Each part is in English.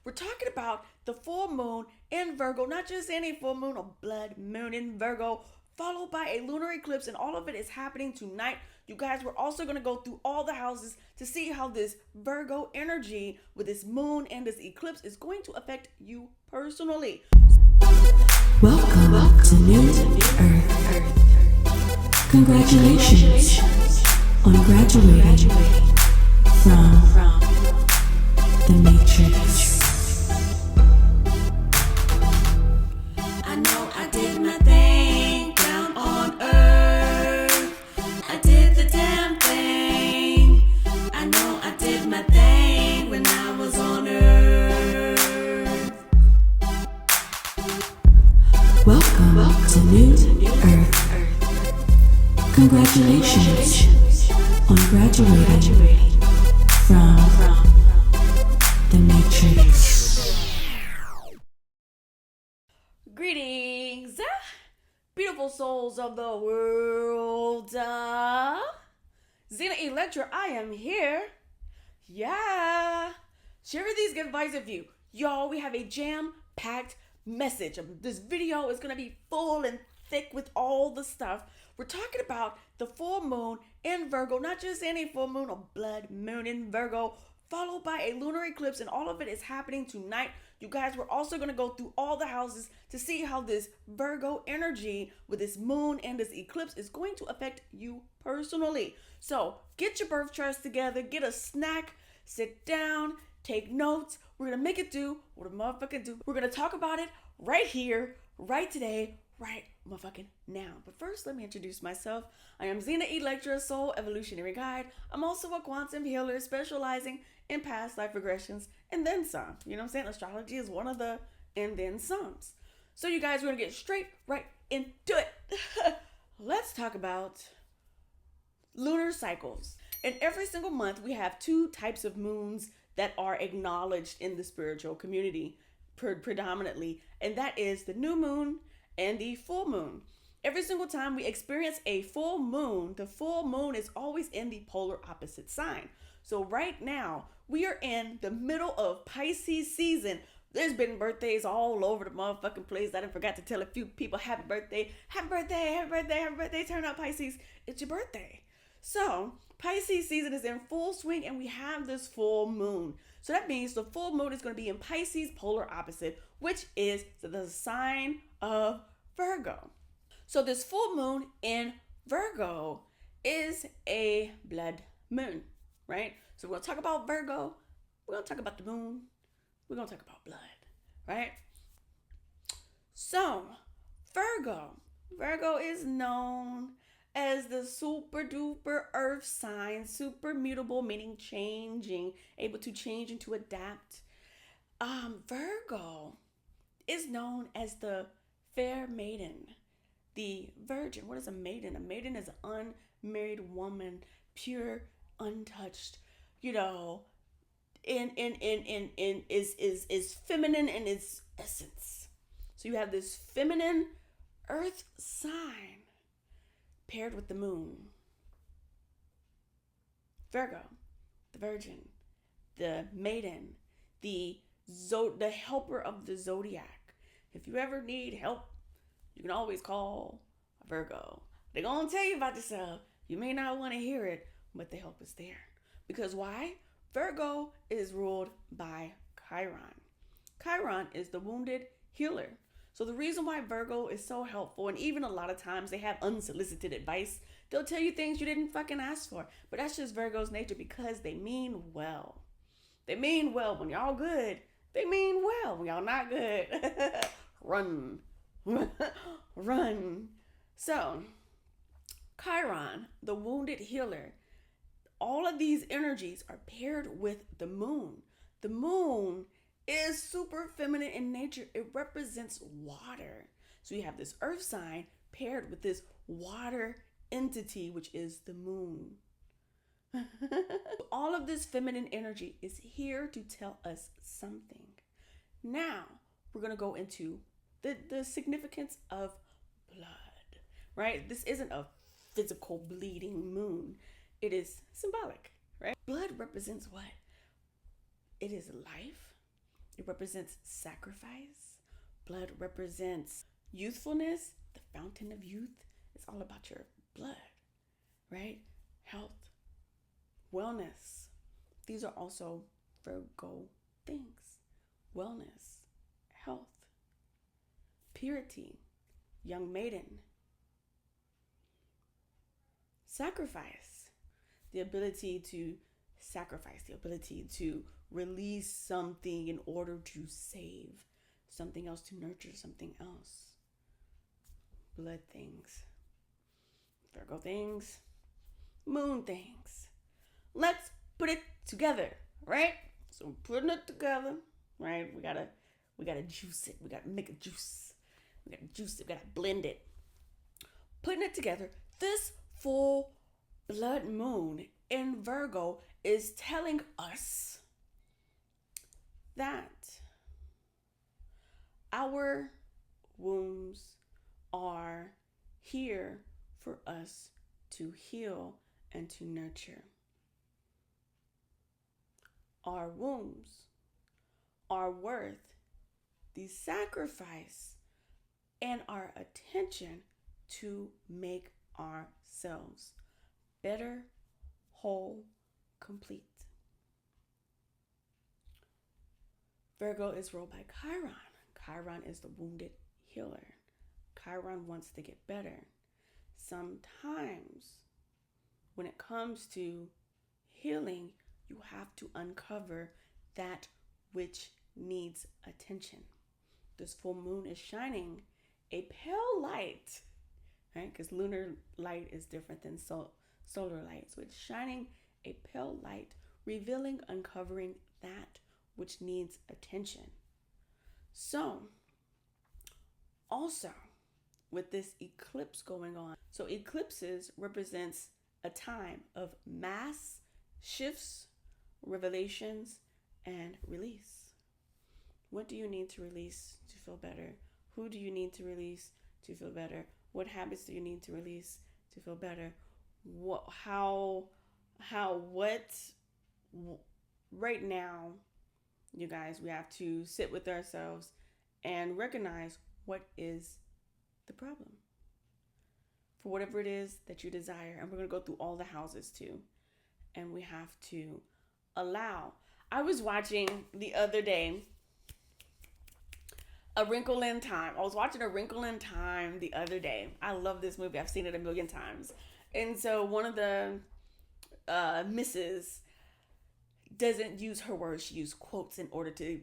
We're talking about the full moon in Virgo, not just any full moon, a blood moon in Virgo, followed by a lunar eclipse, and all of it is happening tonight. You guys, we're also going to go through all the houses to see how this Virgo energy with this moon and this eclipse is going to affect you personally. Welcome to New Earth. Congratulations on graduating from the Matrix. I know I did my thing down on earth. I did the damn thing. I know I did my thing when I was on earth. Welcome to New Earth. Congratulations on graduating from the Matrix. Greetings, beautiful souls of the world. Xena Electra, I am here. Yeah. Share these good vibes with you. Y'all, we have a jam-packed message. This video is going to be full and thick with all the stuff. We're talking about the full moon in Virgo, not just any full moon, a blood moon in Virgo, followed by a lunar eclipse, and all of it is happening tonight. You guys, we're also going to go through all the houses to see how this Virgo energy with this moon and this eclipse is going to affect you personally. So get your birth charts together, get a snack, sit down, take notes. We're going to make it do what a motherfucker do. We're going to talk about it right here, right today, right motherfucking now. But first, let me introduce myself. I am Xena Electra, Soul Evolutionary Guide. I'm also a quantum healer specializing in past life regressions and then some. You know what I'm saying? Astrology is one of the and then somes. So you guys, we're going to get straight right into it. Let's talk about lunar cycles. In every single month, we have two types of moons that are acknowledged in the spiritual community predominantly, and that is the new moon and the full moon. Every single time we experience a full moon, the full moon is always in the polar opposite sign. So right now, we are in the middle of Pisces season. There's been birthdays all over the motherfucking place. I forgot to tell a few people happy birthday, happy birthday, happy birthday, happy birthday. Turn out Pisces, it's your birthday. So Pisces season is in full swing and we have this full moon. So that means the full moon is going to be in Pisces polar opposite, which is the sign of Virgo. So this full moon in Virgo is a blood moon, right? So we're going to talk about Virgo. We're going to talk about the moon. We're going to talk about blood, right? So Virgo is known as the super duper earth sign, super mutable, meaning changing, able to change and to adapt. Virgo is known as the fair maiden, the virgin. What is a maiden? A maiden is an unmarried woman, pure, untouched, is feminine in its essence. So you have this feminine earth sign paired with the moon. Virgo, the virgin, the maiden, the helper of the zodiac. If you ever need help, you can always call a Virgo. They're going to tell you about yourself. You may not want to hear it, but the help is there. Because why? Virgo is ruled by Chiron. Chiron is the wounded healer. So the reason why Virgo is so helpful, and even a lot of times they have unsolicited advice, they'll tell you things you didn't fucking ask for. But that's just Virgo's nature because they mean well. They mean well. When y'all good, they mean well. When y'all not good, run. Run. So, Chiron, the wounded healer, all of these energies are paired with the moon. The moon is super feminine in nature. It represents water. So you have this earth sign paired with this water entity, which is the moon. All of this feminine energy is here to tell us something. Now, we're going to go into the significance of blood, right? This isn't a physical bleeding moon. It is symbolic, right? Blood represents what? It is life. It It represents sacrifice. Blood represents youthfulness. The fountain of youth is all about your blood, right? Health, wellness. These are also Virgo things. Wellness, health, purity, young maiden. Sacrifice, the ability to sacrifice, the ability to release something in order to save something else, to nurture something else. Blood things, Virgo things, moon things. Let's put it together, right? So we're putting it together, right? We gotta juice it. We gotta make a juice. We gotta juice it. We gotta blend it. Putting it together, this full blood moon in Virgo is telling us that our wombs are here for us to heal and to nurture. Our wombs are worth the sacrifice and our attention to make ourselves better, whole, complete. Virgo is ruled by Chiron. Chiron is the wounded healer. Chiron wants to get better. Sometimes when it comes to healing, you have to uncover that which needs attention. This full moon is shining a pale light, right? Because lunar light is different than solar light. So it's shining a pale light, revealing, uncovering that which needs attention. So, also with this eclipse going on, so eclipses represents a time of mass shifts, revelations, and release. What do you need to release to feel better? Who do you need to release to feel better? What habits do you need to release to feel better? Right now, you guys, we have to sit with ourselves and recognize what is the problem for whatever it is that you desire. And we're going to go through all the houses too. And we have to allow. I was watching the other day A Wrinkle in Time. I was watching A Wrinkle in Time the other day. I love this movie. I've seen it a million times. And so one of the misses doesn't use her words. She used quotes in order to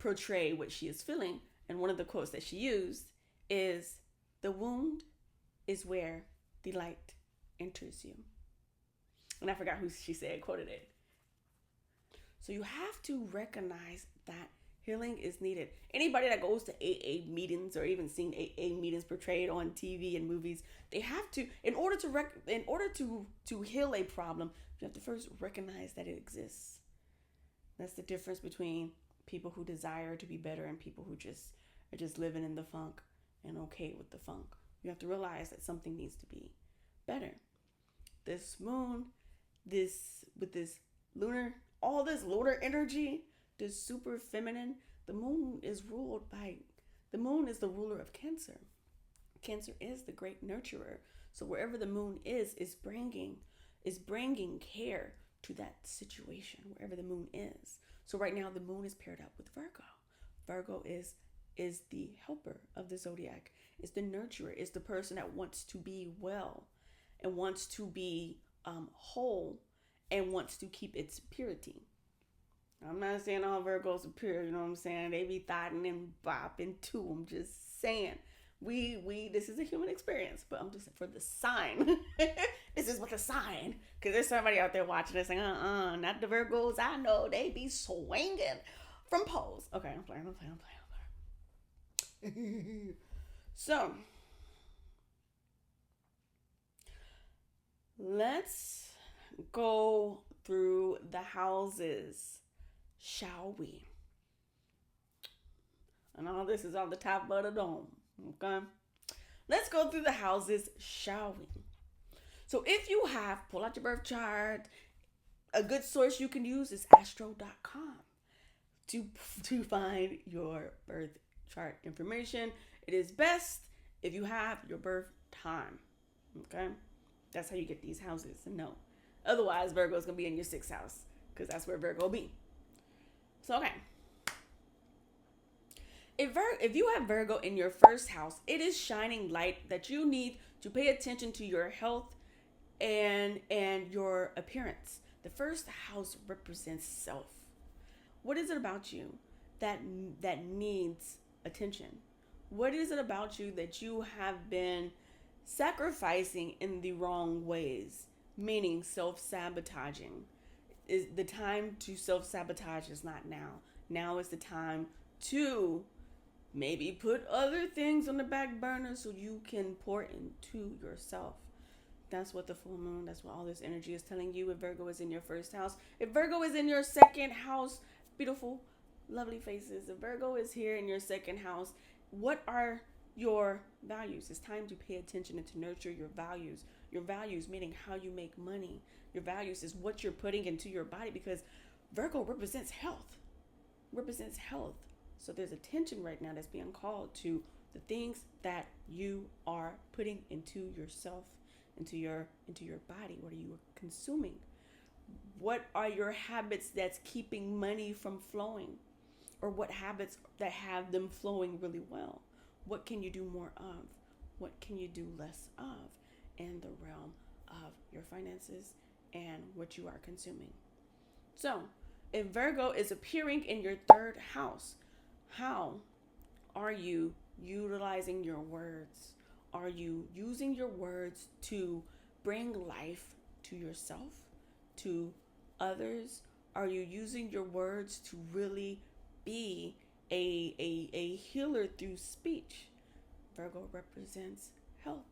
portray what she is feeling. And one of the quotes that she used is, "The wound is where the light enters you." And I forgot who she said quoted it. So you have to recognize that healing is needed. Anybody that goes to AA meetings or even seen AA meetings portrayed on TV and movies, they have to, in order to heal a problem, you have to first recognize that it exists. That's the difference between people who desire to be better and people who are just living in the funk and okay with the funk. You have to realize that something needs to be better. This moon, with this lunar, all this lunar energy, this super feminine, the moon is the ruler of Cancer. Cancer is the great nurturer. So wherever the moon is bringing care to that situation, wherever the moon is. So right now the moon is paired up with Virgo. Virgo is the helper of the zodiac, is the nurturer, is the person that wants to be well and wants to be whole and wants to keep its purity. I'm not saying all Virgos are pure, you know what I'm saying? They be thotting and bopping too. I'm just saying. This is a human experience, but I'm just for the sign. This is what the sign. Because there's somebody out there watching this saying, not the Virgos I know. They be swinging from poles. Okay, I'm playing. So, let's go through the houses, shall we? And all this is on the top of the dome, okay? Let's go through the houses, shall we? So if you have, pull out your birth chart. A good source you can use is astro.com. to find your birth chart information. It is best if you have your birth time. Okay, that's how you get these houses. And no, otherwise Virgo's gonna be in your sixth house because that's where Virgo will be. So okay, if you have Virgo in your first house, it is shining light that you need to pay attention to your health and your appearance. The first house represents self. What is it about you that needs attention? What is it about you that you have been sacrificing in the wrong ways, meaning self-sabotaging? Is the time to self-sabotage is not now. Now is the time to maybe put other things on the back burner so you can pour into yourself. That's what the full moon, that's what all this energy is telling you. If Virgo is in your first house, if Virgo is in your second house, beautiful, lovely faces. If Virgo is here in your second house, what are your values? It's time to pay attention and to nurture your values. Your values meaning how you make money. Your values is what you're putting into your body, because Virgo represents health. Represents health. So there's attention right now that's being called to the things that you are putting into yourself, into your body. What are you consuming? What are your habits that's keeping money from flowing? Or what habits that have them flowing really well? What can you do more of? What can you do less of in the realm of your finances and what you are consuming? So, if Virgo is appearing in your third house, how are you utilizing your words? Are you using your words to bring life to yourself, to others? Are you using your words to really be a healer through speech? Virgo represents health,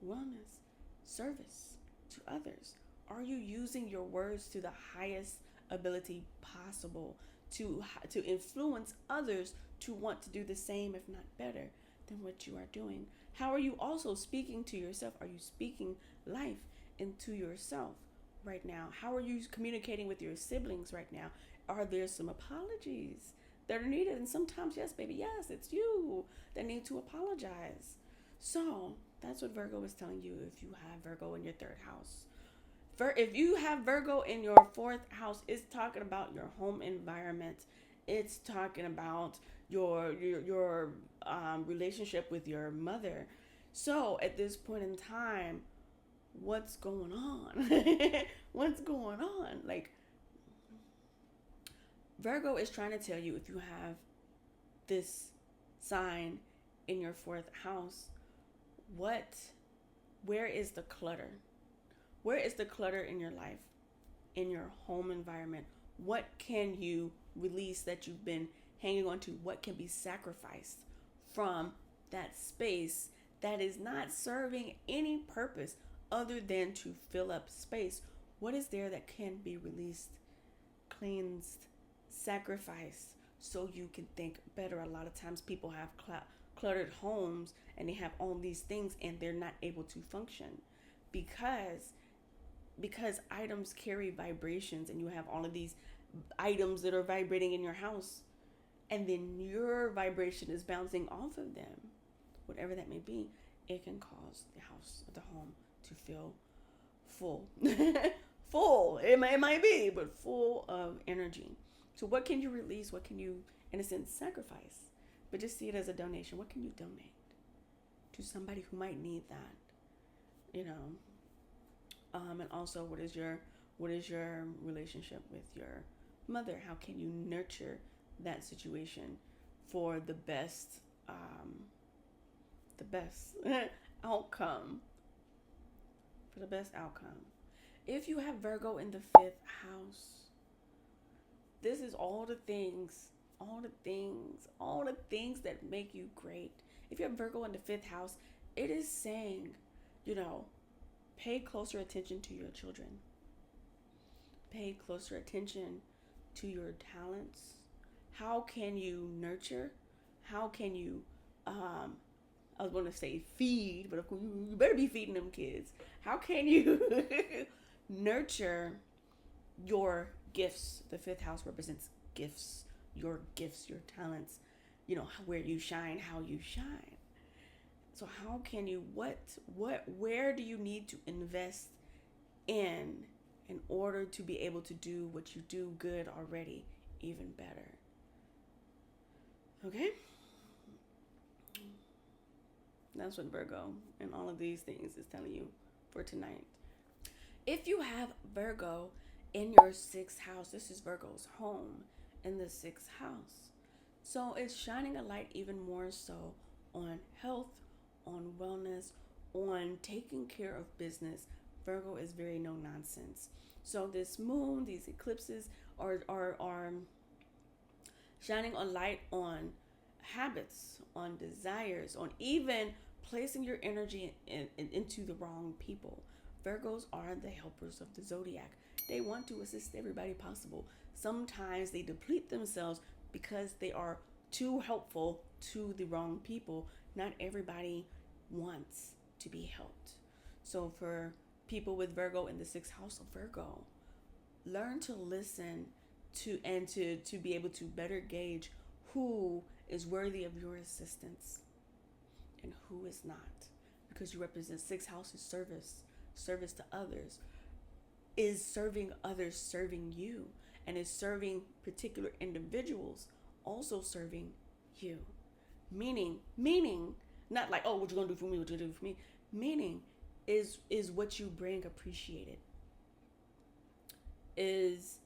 wellness, service to others. Are you using your words to the highest ability possible to influence others to want to do the same, if not better, than what you are doing? How are you also speaking to yourself? Are you speaking life into yourself right now? How are you communicating with your siblings right now? Are there some apologies that are needed? And sometimes, yes, baby, yes, it's you that need to apologize. So that's what Virgo is telling you if you have Virgo in your third house. If you have Virgo in your fourth house, it's talking about your home environment. It's talking about your relationship with your mother. So at this point in time, what's going on? What's going on? Like, Virgo is trying to tell you, if you have this sign in your fourth house, where is the clutter? Where is the clutter in your life, in your home environment? What can you release that you've been hanging on to? What can be sacrificed from that space that is not serving any purpose other than to fill up space? What is there that can be released, cleansed, sacrificed, so you can think better? A lot of times people have cluttered homes and they have all these things and they're not able to function because items carry vibrations, and you have all of these items that are vibrating in your house, and then your vibration is bouncing off of them. Whatever that may be, it can cause the home to feel full. Full. It might be, but full of energy. So what can you release? What can you, in a sense, sacrifice? But just see it as a donation. What can you donate to somebody who might need that? You know. And also, what is your relationship with your mother? How can you nurture that situation for the best outcome? For the best outcome. If you have Virgo in the fifth house, this is all the things that make you great. If you have Virgo in the fifth house, it is saying, pay closer attention to your children. Pay closer attention to your talents. How can you nurture? How can you, I was going to say feed, but of course you better be feeding them kids. How can you nurture your gifts? The fifth house represents gifts, your gifts, your talents, where you shine, how you shine. So how can you, where do you need to invest in order to be able to do what you do good already even better? Okay? That's what Virgo and all of these things is telling you for tonight. If you have Virgo in your 6th house, this is Virgo's home in the 6th house. So it's shining a light even more so on health, on wellness, on taking care of business. Virgo is very no nonsense. So this moon, these eclipses are shining a light on habits, on desires, on even placing your energy into the wrong people. Virgos are the helpers of the zodiac. They want to assist everybody possible. Sometimes they deplete themselves because they are too helpful to the wrong people. Not everybody wants to be helped. So for people with Virgo in the 6th house of Virgo, learn to listen to be able to better gauge who is worthy of your assistance and who is not. Because you represent 6th house is service to others. Is serving others serving you, and is serving particular individuals also serving you. Meaning, not like, oh, what you gonna do for me, what you gonna do for me. Meaning is what you bring appreciated. If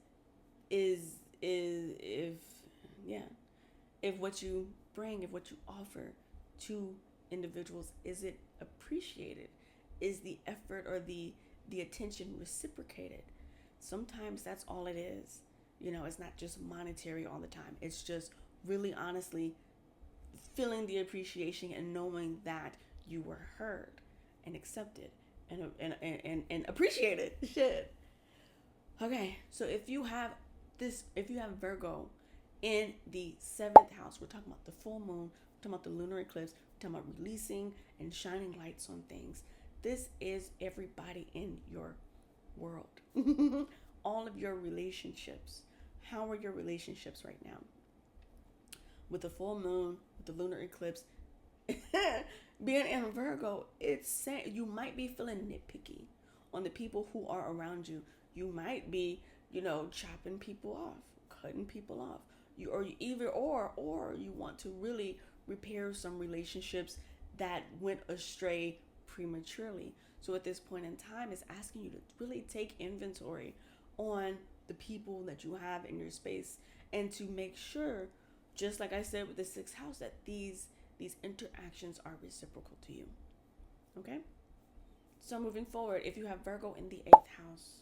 what you bring, if what you offer to individuals, is it appreciated? Is the effort or the attention reciprocated? Sometimes that's all it is. It's not just monetary all the time. It's just really honestly feeling the appreciation and knowing that you were heard and accepted and appreciated. Shit. Okay, so if you have Virgo in the 7th house, we're talking about the full moon, we're talking about the lunar eclipse, we're talking about releasing and shining lights on things. This is everybody in your world. All of your relationships. How are your relationships right now? With the full moon, with the lunar eclipse, being in Virgo, it's saying you might be feeling nitpicky on the people who are around you. You might be, chopping people off, cutting people off. Or you want to really repair some relationships that went astray prematurely. So at this point in time, it's asking you to really take inventory on the people that you have in your space, and to make sure, just like I said with the 6th house, that these interactions are reciprocal to you. Okay? So moving forward, if you have Virgo in the 8th house,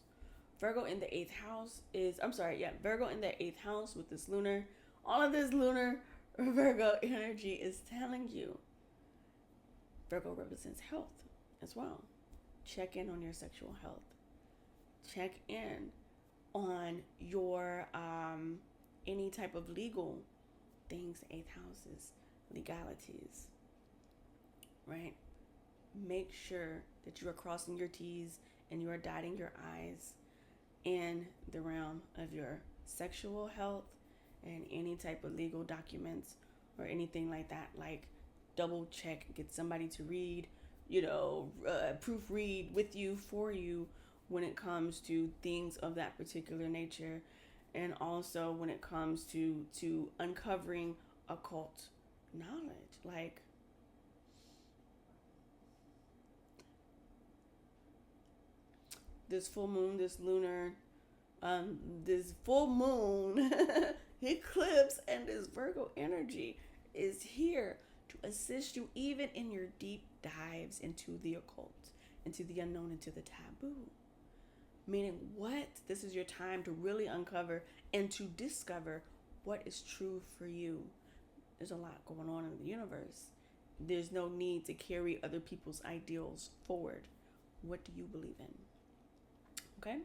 Virgo in the 8th house Virgo in the 8th house with this lunar, all of this lunar Virgo energy is telling you Virgo represents health as well. Check in on your sexual health. Check in on your any type of legal things, 8th houses, legalities, right? Make sure that you are crossing your T's and you are dotting your I's in the realm of your sexual health and any type of legal documents or anything like that. Like, double check, get somebody to read, proofread with you, for you, when it comes to things of that particular nature. And also when it comes to uncovering occult knowledge. Like, this full moon, this lunar, this full moon eclipse, and this Virgo energy is here to assist you even in your deep dives into the occult, into the unknown, into the taboo. Meaning, this is your time to really uncover and to discover what is true for you. There's a lot going on in the universe. There's no need to carry other people's ideals forward. What do you believe in? Okay?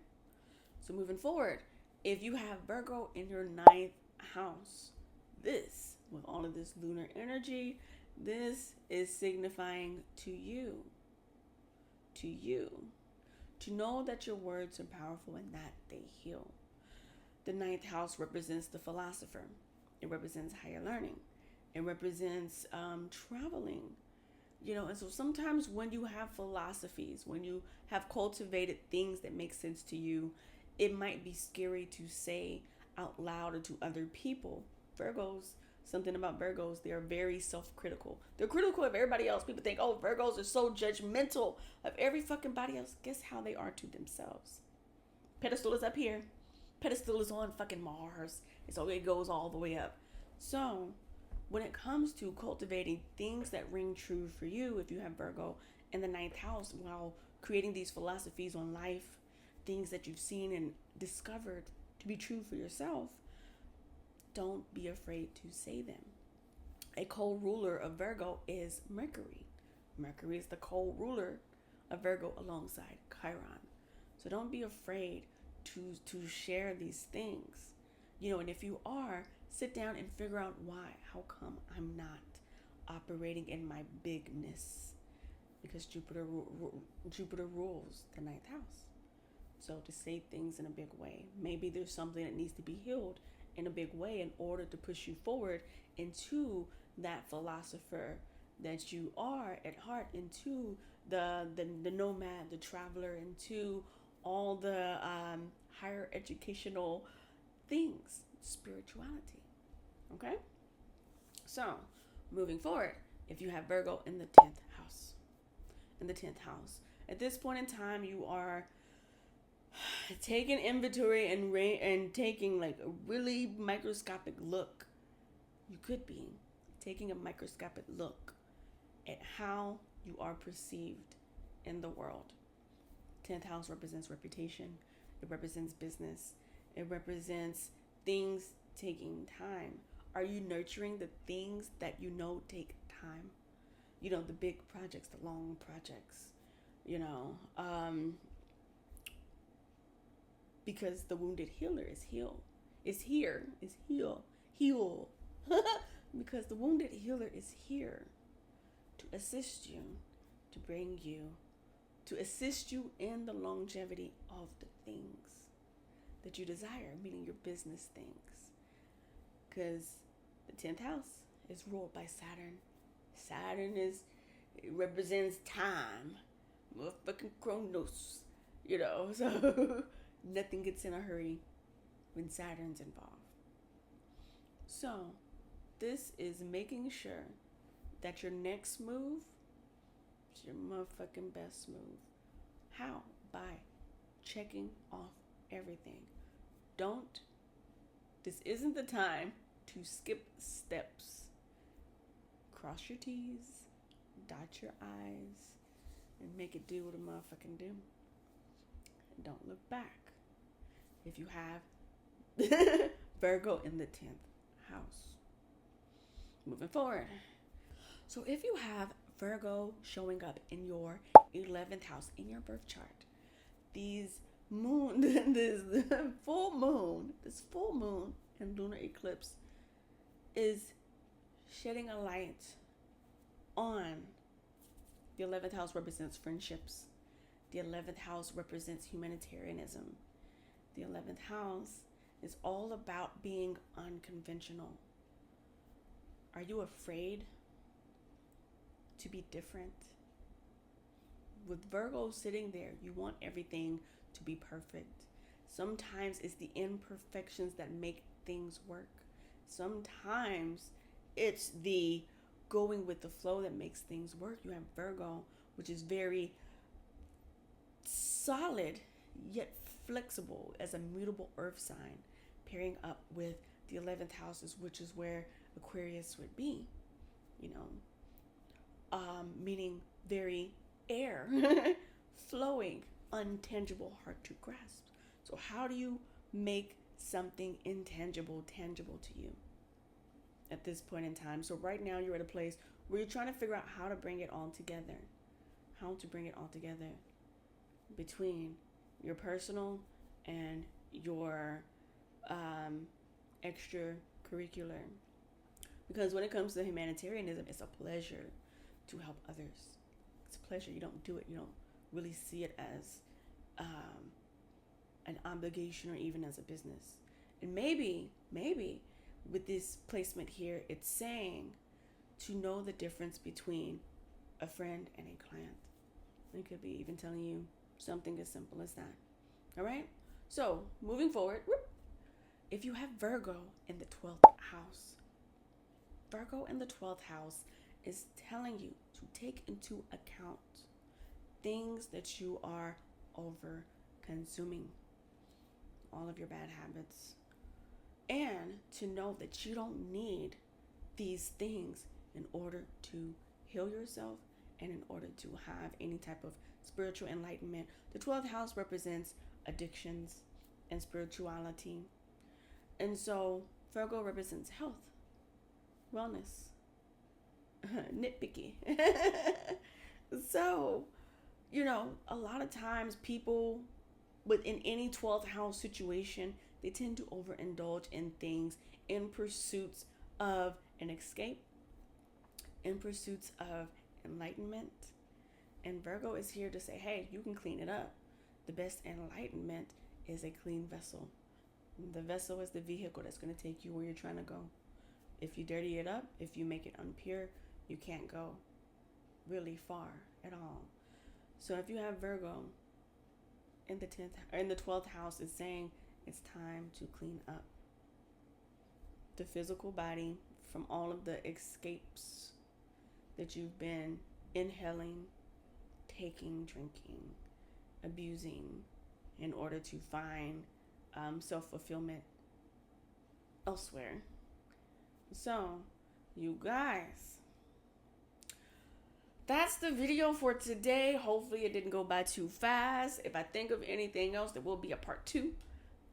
So moving forward, if you have Virgo in your 9th house, with all of this lunar energy, this is signifying to you, to know that your words are powerful and that they heal. The 9th house represents the philosopher. It represents higher learning. It represents traveling. And so sometimes when you have philosophies, when you have cultivated things that make sense to you, it might be scary to say out loud or to other people. Something about Virgos, they're very self-critical. They're critical of everybody else. People think, oh, Virgos are so judgmental of every fucking body else. Guess how they are to themselves? Pedestal is up here. Pedestal is on fucking Mars. It goes all the way up. So when it comes to cultivating things that ring true for you, if you have Virgo in the 9th house, while creating these philosophies on life, things that you've seen and discovered to be true for yourself, don't be afraid to say them. A co-ruler of Virgo is Mercury. Mercury is the co-ruler of Virgo alongside Chiron. So don't be afraid to share these things. And if you are, sit down and figure out why. How come I'm not operating in my bigness? Because Jupiter rules the 9th house. So to say things in a big way, maybe there's something that needs to be healed in a big way in order to push you forward into that philosopher that you are at heart, into the nomad, the traveler, into all the higher educational things, spirituality. Okay? So, moving forward, if you have Virgo in the 10th house, at this point in time, you are taking inventory and taking like a really microscopic look. You could be taking a microscopic look at how you are perceived in the world. 10th house represents reputation. It represents business. It represents things taking time. Are you nurturing the things that take time? The big projects, the long projects, because the wounded healer is heal. Because the wounded healer is here to assist you, to assist you in the longevity of the things that you desire, meaning your business things. Because the 10th house is ruled by Saturn. It represents time, motherfucking Chronos, so nothing gets in a hurry when Saturn's involved. So this is making sure that your next move is your motherfucking best move. How? By checking off everything. This isn't the time to skip steps. Cross your T's, dot your I's, and make it do what a motherfucking do. And don't look back. If you have Virgo in the 10th house. Moving forward. So if you have Virgo showing up in your 11th house in your birth chart, this full moon and lunar eclipse is shedding a light on the 11th house. Represents friendships. The 11th house represents humanitarianism. The 11th house is all about being unconventional. Are you afraid to be different? With Virgo sitting there, you want everything to be perfect. Sometimes it's the imperfections that make things work. Sometimes it's the going with the flow that makes things work. You have Virgo, which is very solid yet flexible as a mutable earth sign, pairing up with the 11th houses, which is where Aquarius would be, meaning very air, flowing, untangible, hard to grasp. So how do you make something intangible tangible to you at this point in time? So right now you're at a place where you're trying to figure out how to bring it all together. Between your personal and your extracurricular. Because when it comes to humanitarianism, it's a pleasure to help others. It's a pleasure. You don't do it. You don't really see it as an obligation or even as a business. And maybe with this placement here, it's saying to know the difference between a friend and a client. It could be even telling you something as simple as that. All right? So, moving forward, if you have Virgo in the 12th house, Virgo in the 12th house is telling you to take into account things that you are over consuming, all of your bad habits, and to know that you don't need these things in order to heal yourself and in order to have any type of spiritual enlightenment. The 12th house represents addictions and spirituality. And so Virgo represents health, wellness, nitpicky. So, a lot of times people within any 12th house situation, they tend to overindulge in things in pursuits of an escape, in pursuits of enlightenment. And Virgo is here to say, hey, you can clean it up. The best enlightenment is a clean vessel. The vessel is the vehicle that's going to take you where you're trying to go. If you dirty it up, if you make it impure, you can't go really far at all. So if you have Virgo in the 10th or in the 12th house, it's saying it's time to clean up the physical body from all of the escapes that you've been inhaling, taking, drinking, abusing in order to find self-fulfillment elsewhere. So, you guys, that's the video for today. Hopefully it didn't go by too fast. If I think of anything else, there will be a part 2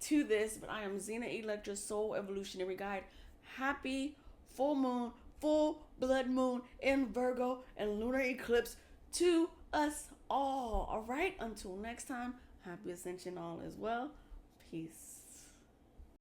to this. But I am Zena Electra, Soul Evolutionary Guide. Happy full moon, full blood moon in Virgo and lunar eclipse to us all. All right, until next time, happy ascension all as well. Peace.